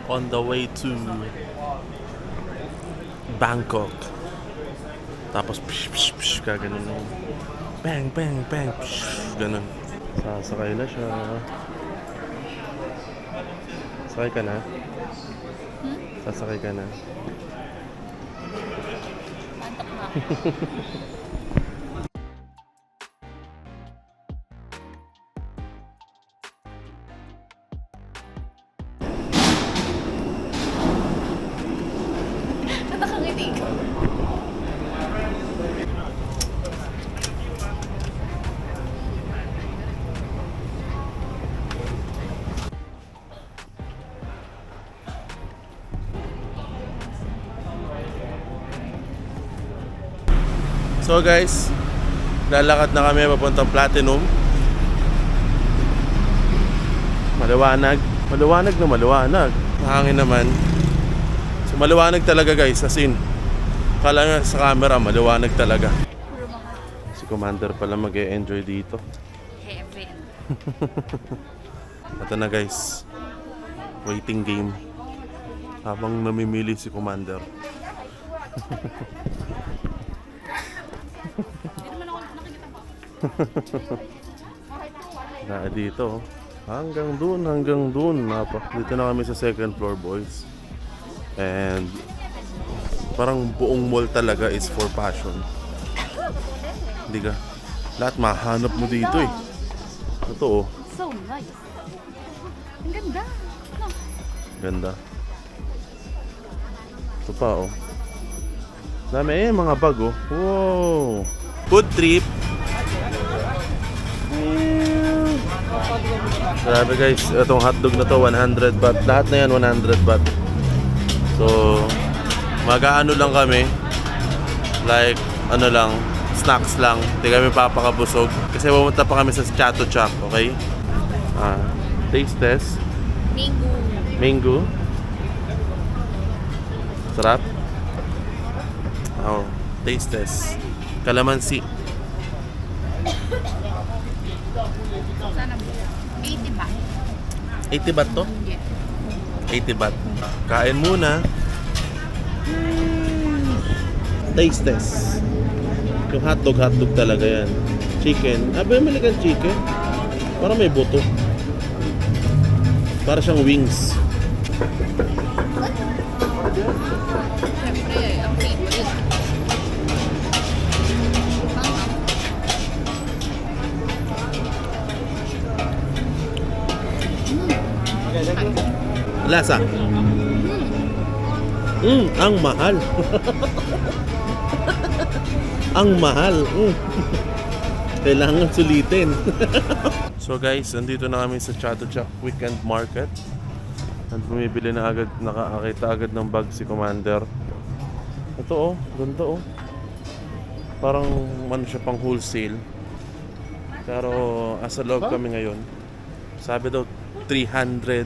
on the way to Bangkok. Tapos psh, psh, psh, kaganon na yun. Bang, bang, bang, psh, ganon. Sasakay na siya. Sakay ka na? Sasakay ka na? Antok na. Nakangiti ka. So guys, lalakad na kami papuntang Platinum. Maliwanag. Maliwanag na maliwanag. Mahangin naman. So maliwanag talaga guys, as in. Kala nga sa camera, maliwanag talaga. Puro mga Si Commander pala mag-e-enjoy dito. heaven. Ito na guys. Waiting game. Habang namimili si Commander. Na dito. Hanggang dun. Dito na kami sa second floor, boys. And parang buong mall talaga is for fashion. Hindi ka. Lahat mahanap mo dito eh. Totoo. So nice. Ang ganda. No. Ganda. Ito pa oh. Dami mga bag oh. Wow. Food trip. Grabe guys, itong hotdog na to 100 baht. Lahat na yan 100 baht. So, mag-aano lang kami. Like, ano lang, snacks lang. Hindi kami papakabusog. Kasi pumunta pa kami sa Chatuchak, okay? Taste test. Mango. Mango. Sarap. Oh, taste test. Kalamansi. Sana mo. 80 ba? 80 baht to? Yeah. 80 baht. Kain muna. Taste test. Yung hotdog talaga yan. Chicken. Bumili kang chicken. Parang may buto. Para siyang wings. Siyempre, ang favorite. Lasa. Ang mahal. Ang mahal. Kailangan sulitin. So guys, nandito na kami sa Chatuchak Weekend Market. At bumibili na agad, nakakita agad ng bag si Commander. Ito oh, ganda oh. Parang ano siya, pang wholesale. Pero asa loob kami ngayon. Sabi daw 300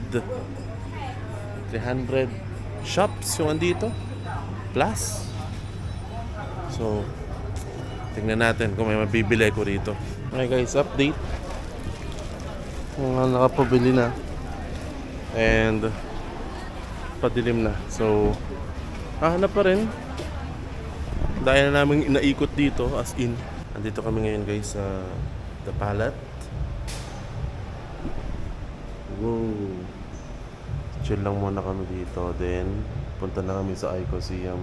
shops yung andito plus. So tingnan natin kung may mabibili ko rito. Okay guys, update. Mga nakapabili na and padilim na. So hanap pa rin. Dahil na namin inaikot dito, as in. Andito kami ngayon guys sa The Palette. Wow. Chill lang muna kami dito. Then punta na kami sa Icosium.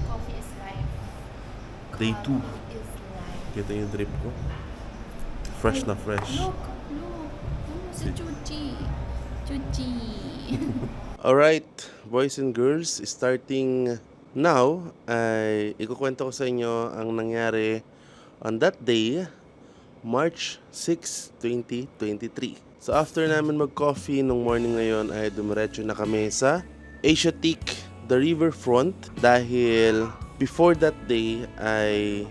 Coffee is life. Day 2. Coffee is life. Kita yung drip ko. Fresh na fresh. Look. Si Chuchi. Alright, boys and girls, starting now, ay ikukwento ko sa inyo ang nangyari on that day, March 6, 2023. So after namin mag-coffee nung morning na yon, ay dumiretso na kami sa Asiatic, the riverfront, dahil before that day ay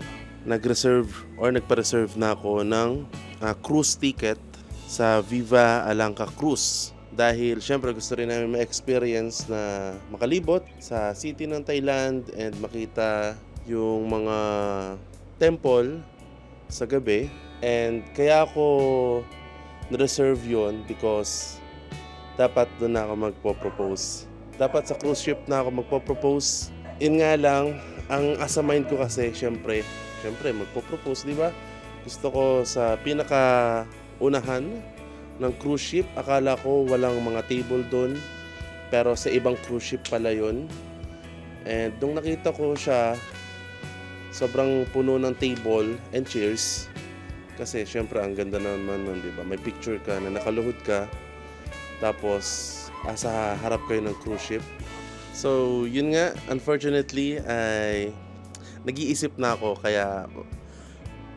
nag-reserve or nagpa-reserve na ako ng cruise ticket sa Viva Alangka Cruise. Dahil syempre gusto rin namin ma-experience na makalibot sa city ng Thailand and makita yung mga temple sa gabi. And kaya ako na-reserve yun because dapat doon na ako magpo-propose. Dapat sa cruise ship na ako magpo-propose. Yun nga lang, ang asa mind ko kasi, syempre magpo-propose, di ba? Gusto ko sa pinaka-unahan ng cruise ship, akala ko walang mga table doon. Pero sa ibang cruise ship pala yun. And nung nakita ko siya, sobrang puno ng table and chairs. Kasi syempre ang ganda naman nun, di ba? May picture ka na nakaluhod ka. Tapos sa harap kayo ng cruise ship. So yun nga, unfortunately ay nag-iisip na ako. Kaya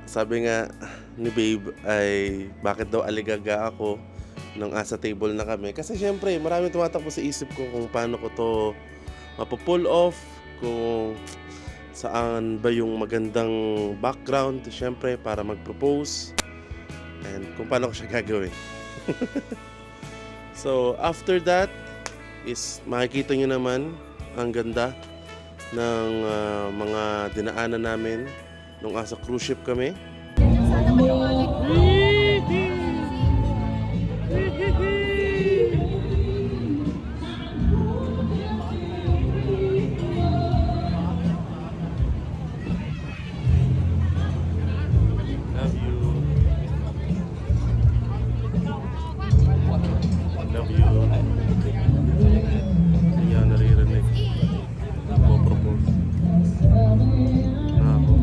sabi nga ni babe ay bakit daw aligaga ako nung asa table na kami. Kasi syempre marami tumatakbo sa isip ko kung paano ko to mapupull off, kung saan ba yung magandang background syempre para mag-propose, and kung paano ko siya gagawin. So after that is makikita nyo naman ang ganda ng mga dinaanan namin nung asa cruise ship kami. Sana maliwanag. Love you. Love you. Ayan, naririnig. Nagpo-propose na ako.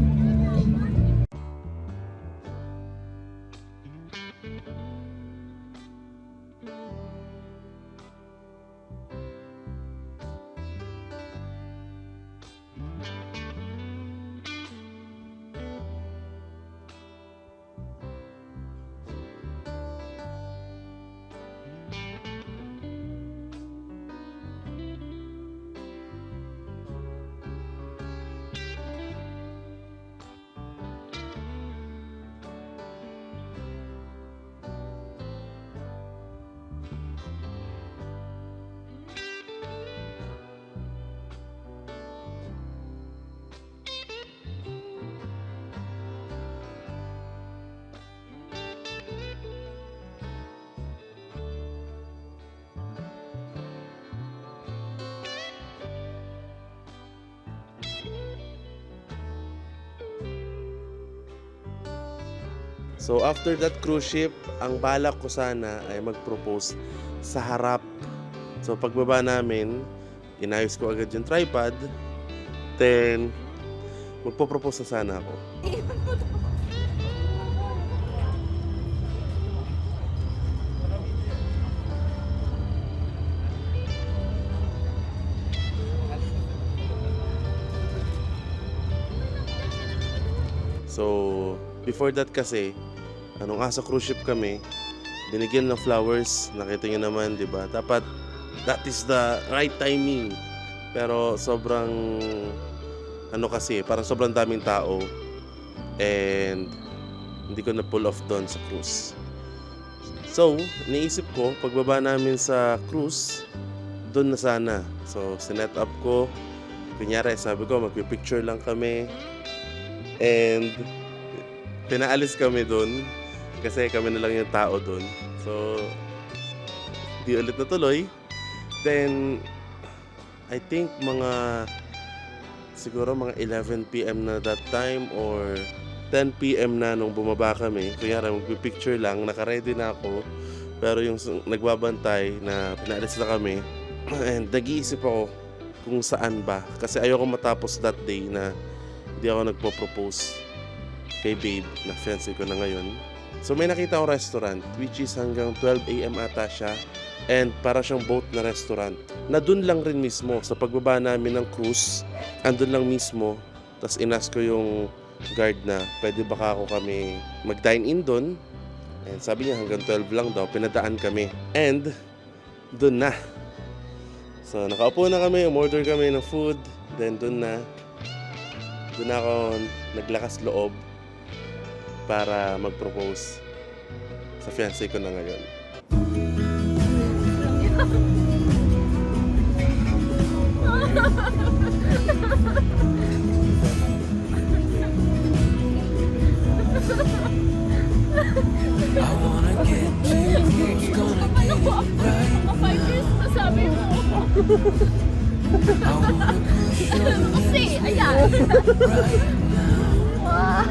So after that cruise ship, ang balak ko sana ay mag-propose sa harap. So pagbaba namin, inayos ko agad yung tripod. Then, magpo-propose na sana ako. So, before that kasi, anong asa cruise ship kami, binigyan ng flowers, nakita nyo naman, di ba? Dapat, that is the right timing. Pero sobrang, kasi, parang sobrang daming tao. And, hindi ko na pull off doon sa cruise. So, naisip ko, pagbaba namin sa cruise, doon na sana. So, sinet up ko. Kunyari, sabi ko, magpipicture lang kami. And, pinaalis kami doon kasi kami na lang yung tao doon. So, di ulit natuloy. Then, I think siguro mga 11 PM na that time or 10 PM na nung bumaba kami. Kunyari, magpipicture lang, naka-ready na ako. Pero yung nagbabantay na pinaalis na kami, and nag-iisip ako kung saan ba. Kasi ayoko matapos that day na hindi ako nagpo-propose kay babe na fiancé ko na ngayon. So may nakita akong restaurant which is hanggang 12 AM ata siya, and para siyang boat na restaurant na dun lang rin mismo sa pagbaba namin ng cruise, andun lang mismo. Tapos inas ko yung guard na pwede baka ako kami mag-dine in dun, and sabi niya hanggang 12 lang daw, pinadaan kami, and dun na. So nakaupo na kami, umorder kami ng food, then dun na ako naglakas loob para mag-propose sa fiancé ko na ngayon. I wanna get too close, gonna get it right. Kasi, ayan. Wow.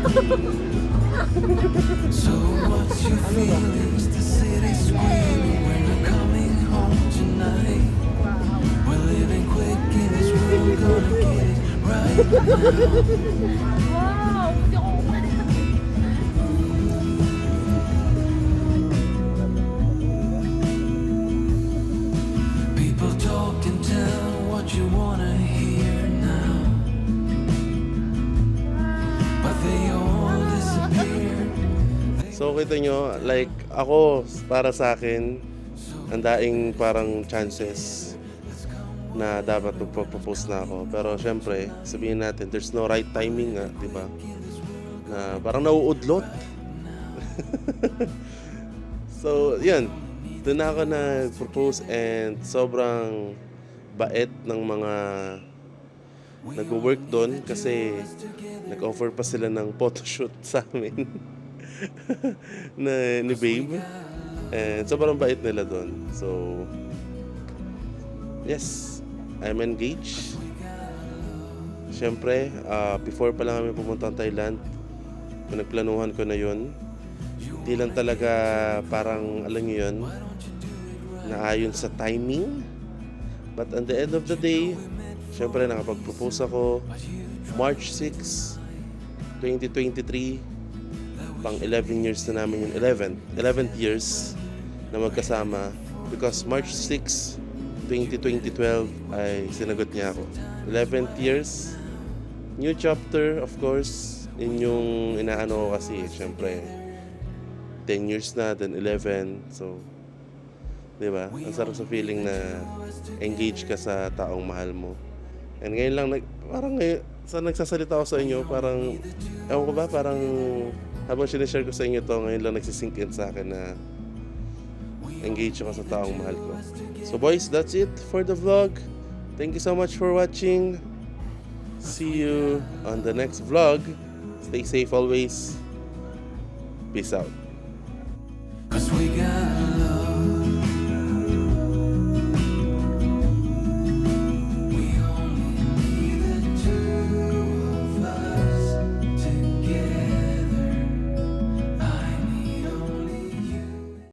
So what's your feelings? The city's screaming when you're coming home tonight. We're living quick in this world, gonna get it right now. Wow. Hindi ako umalis. People talk and tell what you wanna hear now, but they all disappeared. So kita nyo, like ako, para sa akin, ang daing parang chances na dapat magpo-propose na ako. Pero syempre, sabihin natin, there's no right timing nga, di ba? Na parang nauudlot. So, yun. Doon na ako nag-propose and sobrang bait ng mga nag-work doon kasi nag-offer pa sila ng photoshoot sa amin na ni Babe. And sobrang bait nila doon. So, yes, I'm engaged. Siyempre, before pa lang kami pumunta ng Thailand, pinagplanuhan ko na yun. Hindi lang talaga parang, alam nyo yun, naayon sa timing. But at the end of the day, siyempre nakapag-propose ako March 6, 2023. Pang 11 years na namin yung 11th years na magkasama. Because March 6, 2012 ay sinagot niya ako. 11th years, new chapter of course. Yun yung inaano ko kasi, syempre 10 years na, then 11. So, di ba? Ang sarap sa feeling na engage ka sa taong mahal mo. And ngayon lang, parang ngayon, sa nagsasalita ako sa inyo, parang, ewan ko ba, parang habang sinishare ko sa inyo to, ngayon lang nagsisink in sa akin na engage ako sa taong mahal ko. So boys, that's it for the vlog. Thank you so much for watching. See you on the next vlog. Stay safe always. Peace out.